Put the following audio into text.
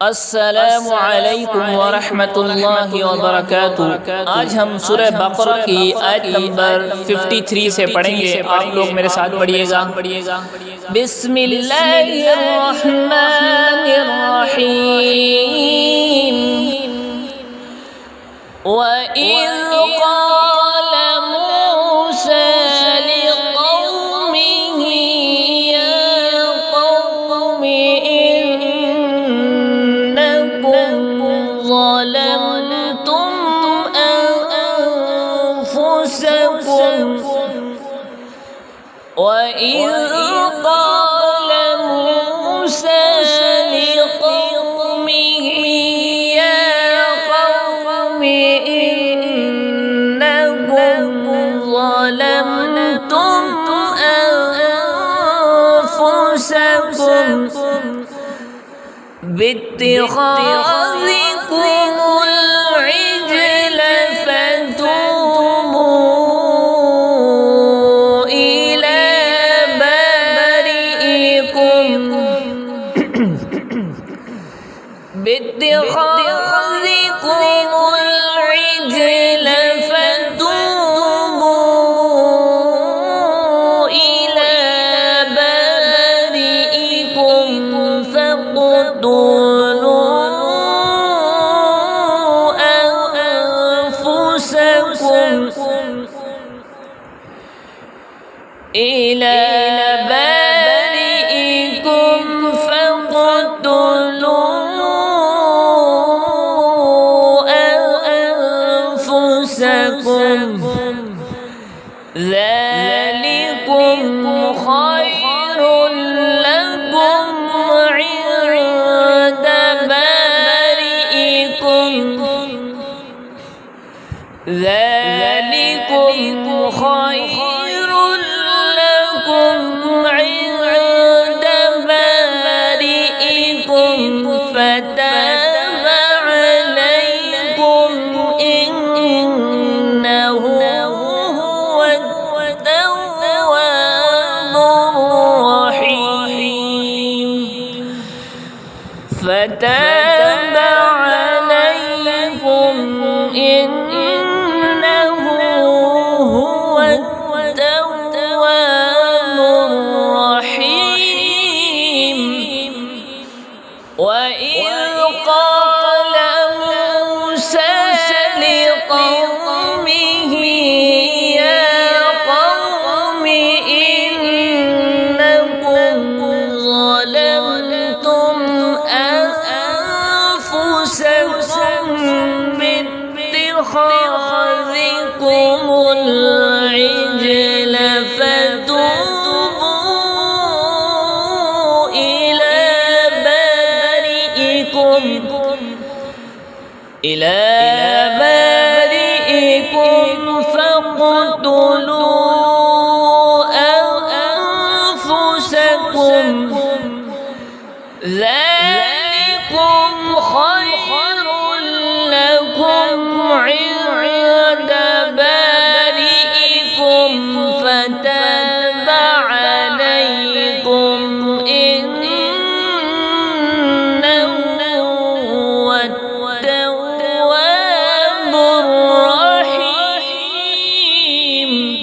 अस्सलामु अलैकुम वरहमतुल्लाहि वबरकातुहू। आज हम सूरह बकरा की आयत नंबर 53 से पढ़ेंगे। आप लोग मेरे साथ पढ़िएगा। बिस्मिल्लाहिर्रहमानिर्रहीम। वइज़ क़ाल मूसा लिक़ौमिही या क़ौमि इन्नकुम ज़लमतुम अनफुसकुम। वइज़ क़ाल मूसा लिक़ौमिही या क़ौमि इन्नकुम ظلمتم أنفسكم باتخاذكم العجل فتوبوا إلى بارئكم باتخاذكم العجل إلى بارئكم فاقتلوا أنفسكم ذلكم خير لكم عند بارئكم ذلكم خير عند بارئكم فتاب عليكم إنه هو التواب الرحيم. فتاب عليكم إنه هو التواب الرحيم. وإذ قال موسى لقومه يا قوم إنكم ظلمتم أنفسكم باتخاذكم العجل فتوبوا إلى بارئكم فاقتلوا أنفسكم